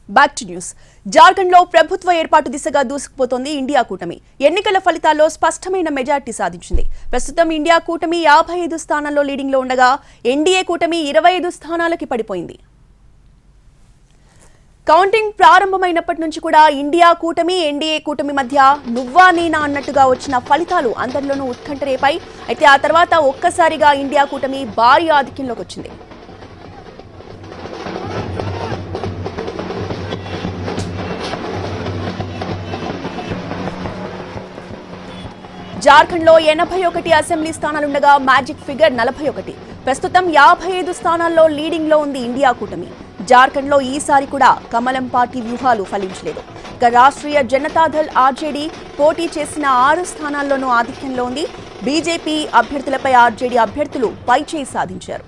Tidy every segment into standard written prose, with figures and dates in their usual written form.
Back to news. జార్ఖండ్లో ప్రభుత్వ ఏర్పాటు దిశగా దూసుకుపోతోంది ఇండియా కూటమి. ఎన్నికల ఫలితాల్లో స్పష్టమైన మెజార్టీ సాధించింది. ప్రస్తుతం ఇండియా కూటమి 55 స్థానాల్లో లీడింగ్లో ఉండగా ఎన్డీఏ కూటమి 25 స్థానాలకి పడిపోయింది. కౌంటింగ్ ప్రారంభమైనప్పటి నుంచి కూడా ఇండియా కూటమి ఎన్డీఏ కూటమి మధ్య నువ్వా నేనా అన్నట్టుగా వచ్చిన ఫలితాలు అందరిలోనూ ఉత్కంఠ రేపాయి. అయితే ఆ తర్వాత ఒక్కసారిగా ఇండియా కూటమి భారీ ఆధిక్యంలోకి వచ్చింది. జార్ఖండ్లో 81 అసెంబ్లీ స్థానాలుండగా మ్యాజిక్ ఫిగర్ 41. ప్రస్తుతం 55 స్థానాల్లో లీడింగ్లో ఉంది ఇండియా కూటమి. జార్ఖండ్లో ఈసారి కూడా కమలం పార్టీ వ్యూహాలు ఫలించలేదు. ఇక రాష్ట్రీయ జనతాదళ్ ఆర్జేడీ పోటీ చేసిన 6 స్థానాల్లోనూ ఆధిక్యంలో ఉంది. బీజేపీ అభ్యర్థులపై ఆర్జేడీ అభ్యర్థులు పైచేయి సాధించారు.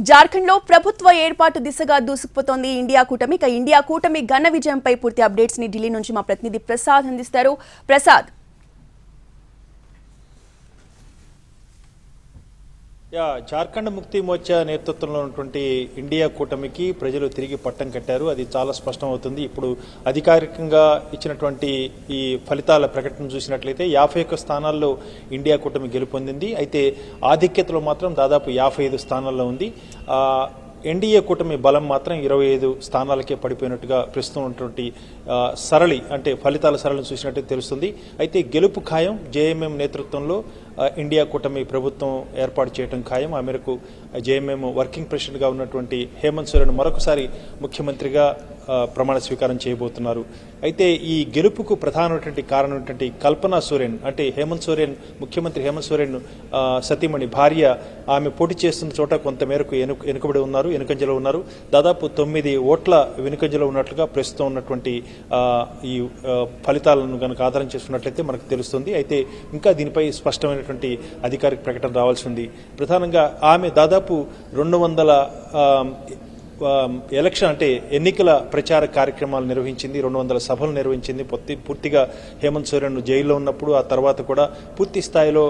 జార్ఖండ్లో ప్రభుత్వ ఏర్పాటు దిశగా దూసుకుపోతోంది ఇండియా కూటమి. ఇండియా కూటమి ఘన విజయంపై పూర్తి అప్డేట్స్ ని ఢిల్లీ నుంచి మా ప్రతినిధి ప్రసాద్ అందిస్తారు. ప్రసాద్, జార్ఖండ్ ముక్తి మోర్చా నేతృత్వంలో ఉన్నటువంటి ఇండియా కూటమికి ప్రజలు తిరిగి పట్టం కట్టారు. అది చాలా స్పష్టం అవుతుంది. ఇప్పుడు అధికారికంగా ఇచ్చినటువంటి ఈ ఫలితాల ప్రకటన చూసినట్లయితే 51 స్థానాల్లో ఇండియా కూటమి గెలుపొందింది. అయితే ఆధిక్యతలో మాత్రం దాదాపు 55 స్థానాల్లో ఉంది. ఎన్డీఏ కూటమి బలం మాత్రం 25 స్థానాలకే పడిపోయినట్టుగా ప్రస్తుతం ఉన్నటువంటి సరళి అంటే ఫలితాల సరళిని చూసినట్టు తెలుస్తుంది. అయితే గెలుపు ఖాయం. జేఎంఎం నేతృత్వంలో ఇండియా కూటమి ప్రభుత్వం ఏర్పాటు చేయడం ఖాయం. ఆ మేరకు జేఎంఎం వర్కింగ్ ప్రెసిడెంట్గా ఉన్నటువంటి హేమంత్ సోరెన్ మరొకసారి ముఖ్యమంత్రిగా ప్రమాణ స్వీకారం చేయబోతున్నారు. అయితే ఈ గెలుపుకు ప్రధానమైనటువంటి కారణమైనటువంటి కల్పనా సోరెన్ అంటే హేమంత్ సోరెన్ ముఖ్యమంత్రి హేమంత్ సోరెన్ సతీమణి భార్య ఆమె పోటీ చేస్తున్న చోట కొంతమేరకు వెనుకబడి ఉన్నారు, వెనుకంజలో ఉన్నారు. దాదాపు 9 ఓట్ల వెనుకంజలో ఉన్నట్లుగా ప్రస్తుతం ఉన్నటువంటి ఈ ఫలితాలను కనుక ఆధారం చేసుకున్నట్లయితే మనకు తెలుస్తుంది. అయితే ఇంకా దీనిపై స్పష్టమైనటువంటి అధికారిక ప్రకటన రావాల్సి ఉంది. ప్రధానంగా ఆమె దాదాపు 200 ఎలక్షన్ అంటే ఎన్నికల ప్రచార కార్యక్రమాలు నిర్వహించింది, 200 సభలు నిర్వహించింది. పూర్తిగా హేమంత్ సోరెన్ జైల్లో ఉన్నప్పుడు ఆ తర్వాత కూడా పూర్తి స్థాయిలో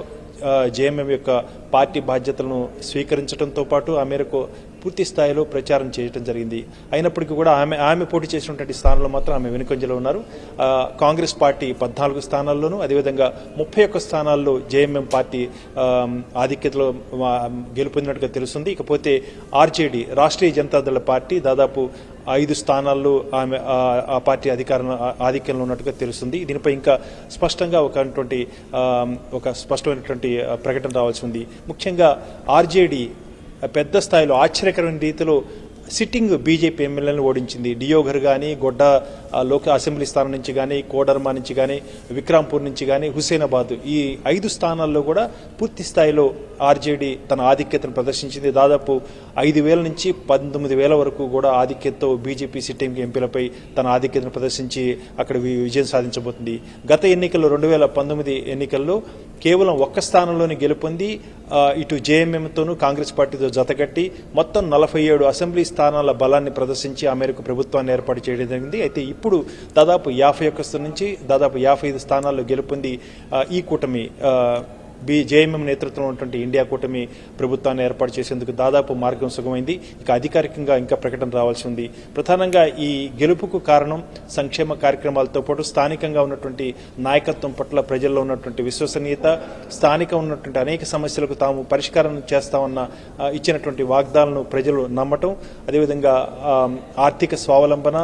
జేఎంఎం యొక్క పార్టీ బాధ్యతలను స్వీకరించడంతో పాటు ఆ మేరకు పూర్తి స్థాయిలో ప్రచారం చేయడం జరిగింది. అయినప్పటికీ కూడా ఆమె పోటీ చేసినటువంటి స్థానంలో మాత్రం ఆమె వెనుకంజలో ఉన్నారు. కాంగ్రెస్ పార్టీ 14 స్థానాల్లోనూ అదేవిధంగా 31 స్థానాల్లో జేఎంఎం పార్టీ ఆధిక్యతలో గెలుపొందినట్టుగా తెలుస్తుంది. ఇకపోతే ఆర్జేడీ రాష్ట్రీయ జనతాదళ పార్టీ దాదాపు 5 స్థానాల్లో ఆమె ఆ పార్టీ ఆధిక్యంలో ఉన్నట్టుగా తెలుస్తుంది. దీనిపై ఇంకా స్పష్టంగా ఒక స్పష్టమైనటువంటి ప్రకటన రావాల్సి ఉంది. ముఖ్యంగా ఆర్జేడీ పెద్ద స్థాయిలో ఆశ్చర్యకరమైన రీతిలో సిట్టింగ్ బీజేపీ ఎమ్మెల్యేలను ఓడించింది. డియోఘర్ కానీ, గొడ్డ లోక అసెంబ్లీ స్థానం నుంచి కానీ, కోడర్మా నుంచి కానీ, విక్రాంపూర్ నుంచి కానీ, హుసేనాబాద్ ఈ 5 స్థానాల్లో కూడా పూర్తి స్థాయిలో ఆర్జేడీ తన ఆధిక్యతను ప్రదర్శించింది. దాదాపు 5,000 నుంచి 19,000 వరకు కూడా ఆధిక్యతతో బీజేపీ సిట్టింగ్ ఎంపీలపై తన ఆధిక్యతను ప్రదర్శించి అక్కడ విజయం సాధించబోతుంది. గత ఎన్నికల్లో 2019 ఎన్నికల్లో కేవలం 1 స్థానంలోనే గెలుపొంది ఇటు జేఎంఎంతోనూ కాంగ్రెస్ పార్టీతో జతకట్టి మొత్తం 47 అసెంబ్లీ స్థానాల బలాన్ని ప్రదర్శించి ఆ మేరకు ప్రభుత్వాన్ని ఏర్పాటు చేయడం జరిగింది. అయితే ఇప్పుడు దాదాపు 51 నుంచి దాదాపు 55 స్థానాల్లో గెలుపొంది ఈ కూటమి జేఎంఎం నేతృత్వంలో ఉన్నటువంటి ఇండియా కూటమి ప్రభుత్వాన్ని ఏర్పాటు చేసేందుకు దాదాపు మార్గం సుగమైంది. ఇక అధికారికంగా ఇంకా ప్రకటన రావాల్సి ఉంది. ప్రధానంగా ఈ గెలుపుకు కారణం సంక్షేమ కార్యక్రమాలతో పాటు స్థానికంగా ఉన్నటువంటి నాయకత్వం పట్ల ప్రజల్లో ఉన్నటువంటి విశ్వసనీయత, స్థానికంగా ఉన్నటువంటి అనేక సమస్యలకు తాము పరిష్కారం చేస్తామన్న ఇచ్చినటువంటి వాగ్దానాలను ప్రజలు నమ్మటం, అదేవిధంగా ఆర్థిక స్వావలంబన,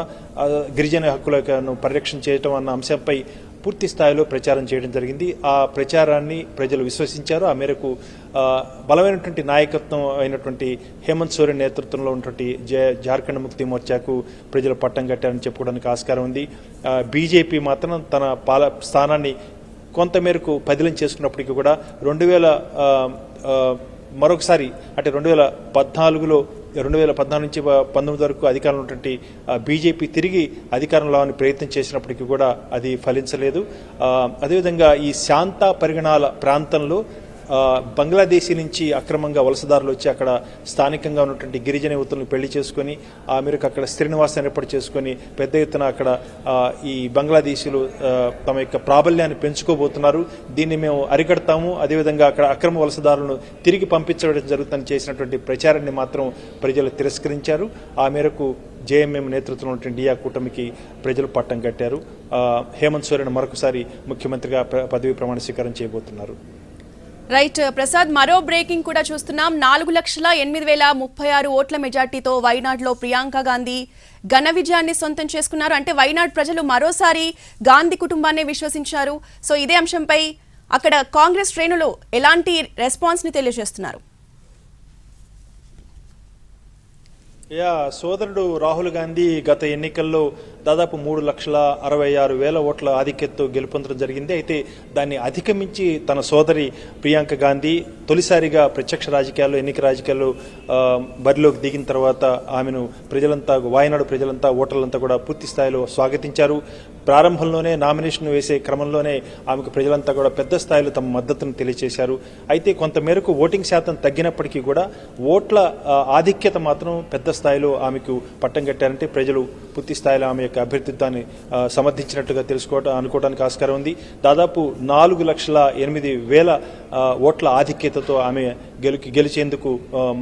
గిరిజన హక్కులను పరిరక్షణ చేయటం అన్న అంశంపై పూర్తి స్థాయిలో ప్రచారం చేయడం జరిగింది. ఆ ప్రచారాన్ని ప్రజలు విశ్వసించారు. ఆ మేరకు బలమైనటువంటి నాయకత్వం అయినటువంటి హేమంత్ సోరెన్ నేతృత్వంలో ఉన్నటువంటి జార్ఖండ్ ముక్తి మోర్చాకు ప్రజలు పట్టం కట్టారని చెప్పుకోవడానికి ఆస్కారం ఉంది. బీజేపీ మాత్రం తన స్థానాన్ని కొంతమేరకు పదిలం చేసుకున్నప్పటికీ కూడా 2000 మరొకసారి అంటే 2014 నుంచి 19 వరకు అధికారంలో ఉన్నటువంటి బీజేపీ తిరిగి అధికారంలో రావాలని ప్రయత్నం చేసినప్పటికీ కూడా అది ఫలించలేదు. అదేవిధంగా ఈ శాంత పరిగణాల ప్రాంతంలో బంగ్లాదేశీ నుంచి అక్రమంగా వలసదారులు వచ్చి అక్కడ స్థానికంగా ఉన్నటువంటి గిరిజన యువతులను పెళ్లి చేసుకుని ఆ మేరకు అక్కడ స్థిర నివాసాన్ని ఏర్పాటు చేసుకుని పెద్ద ఎత్తున అక్కడ ఈ బంగ్లాదేశీలు తమ యొక్క ప్రాబల్యాన్ని పెంచుకోబోతున్నారు. దీన్ని మేము అరికడతాము, అదేవిధంగా అక్కడ అక్రమ వలసదారులను తిరిగి పంపించడం జరుగుతుందని చేసినటువంటి ప్రచారాన్ని మాత్రం ప్రజలు తిరస్కరించారు. ఆ మేరకు జేఎంఎం నేతృత్వంలో ఉన్నటువంటి ఇండియా కూటమికి ప్రజలు పట్టం కట్టారు. హేమంత్ సోరెన్ మరొకసారి ముఖ్యమంత్రిగా పదవి ప్రమాణ స్వీకారం చేయబోతున్నారు. రైట్ ప్రసాద్, మరో బ్రేకింగ్ కూడా చూస్తున్నాం. 4,08,036 ఓట్ల మెజార్టీతో వైనాడ్లో ప్రియాంక గాంధీ ఘన విజయాన్ని సొంతం చేసుకున్నారు. అంటే వైనాడ్ ప్రజలు మరోసారి గాంధీ కుటుంబాన్ని విశ్వసించారు. సో ఇదే అంశంపై అక్కడ కాంగ్రెస్ శ్రేణులు ఎలాంటి రెస్పాన్స్ ని తెలియజేస్తున్నారు? సోదరుడు రాహుల్ గాంధీ గత ఎన్నికల్లో దాదాపు 3,66,000 ఓట్ల ఆధిక్యతతో గెలుపొందడం జరిగింది. అయితే దాన్ని అధిగమించి తన సోదరి ప్రియాంక గాంధీ తొలిసారిగా ప్రత్యక్ష రాజకీయాల్లో ఎన్నిక రాజకీయాల్లో బరిలోకి దిగిన తర్వాత ఆమెను ప్రజలంతా వాయనాడు ప్రజలంతా ఓటర్లంతా కూడా పూర్తి స్థాయిలో స్వాగతించారు. ప్రారంభంలోనే నామినేషన్ వేసే క్రమంలోనే ఆమెకు ప్రజలంతా కూడా పెద్ద స్థాయిలో తమ మద్దతును తెలియజేశారు. అయితే కొంతమేరకు ఓటింగ్ శాతం తగ్గినప్పటికీ కూడా ఓట్ల ఆధిక్యత మాత్రం పెద్ద స్థాయిలో ఆమెకు పట్టం కట్టారంటే ప్రజలు పూర్తి స్థాయిలో ఆమె యొక్క అభ్యర్థిత్వాన్ని సమర్థించినట్టుగా అనుకోవడానికి ఆస్కారం ఉంది. దాదాపు 4,08,000 ఓట్ల ఆధిక్యతతో ఆమె గెలిచేందుకు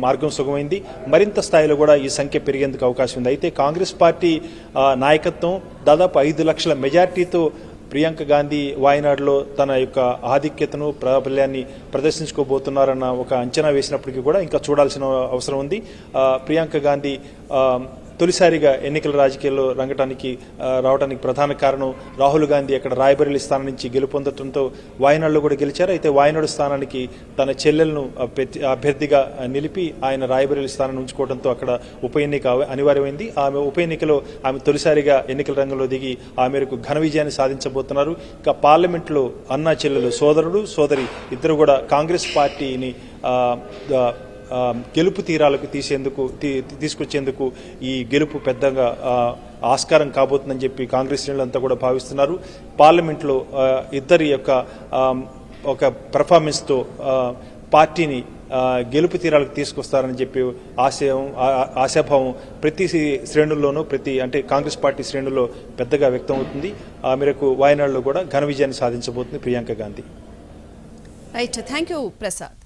మార్గం సుగమైంది. మరింత స్థాయిలో కూడా ఈ సంఖ్య పెరిగేందుకు అవకాశం ఉంది. అయితే కాంగ్రెస్ పార్టీ నాయకత్వం దాదాపు 5 లక్షల మెజార్టీతో ప్రియాంక గాంధీ వాయనాడులో తన యొక్క ఆధిక్యతను ప్రాబల్యాన్ని ప్రదర్శించుకోబోతున్నారన్న ఒక అంచనా వేసినప్పటికీ కూడా ఇంకా చూడాల్సిన అవసరం ఉంది. ప్రియాంక గాంధీ తొలిసారిగా ఎన్నికల రాజకీయాల్లో రావడానికి ప్రధాన కారణం రాహుల్ గాంధీ అక్కడ రాయ్బరేలీ స్థానం నుంచి గెలుపొందడంతో వాయనాడులో కూడా గెలిచారు. అయితే వాయనాడు స్థానానికి తన చెల్లెలను అభ్యర్థిగా నిలిపి ఆయన రాయ్బరేలీ స్థానాన్ని ఉంచుకోవడంతో అక్కడ ఉప ఎన్నిక అనివార్యమైంది. ఆమె ఉప ఎన్నికలో ఆమె తొలిసారిగా ఎన్నికల రంగంలో దిగి ఆ మేరకు ఘన విజయాన్ని సాధించబోతున్నారు. ఇక పార్లమెంట్లో అన్నా చెల్లెలు సోదరుడు సోదరి ఇద్దరు కూడా కాంగ్రెస్ పార్టీని గెలుపు తీరాలకు తీసుకొచ్చేందుకు ఈ గెలుపు పెద్దగా ఆస్కారం కాబోతుందని చెప్పి కాంగ్రెస్ శ్రేణులంతా కూడా భావిస్తున్నారు. పార్లమెంట్లో ఇద్దరి యొక్క ఒక పెర్ఫార్మెన్స్తో పార్టీని గెలుపు తీరాలకు తీసుకొస్తారని చెప్పి ఆశాభావం ప్రతి శ్రేణుల్లోనూ అంటే కాంగ్రెస్ పార్టీ శ్రేణుల్లో పెద్దగా వ్యక్తం అవుతుంది. ఆ మేరకు వాయనాడులో కూడా ఘన విజయాన్ని సాధించబోతుంది Priyanka Gandhi. Right, thank you Prasad.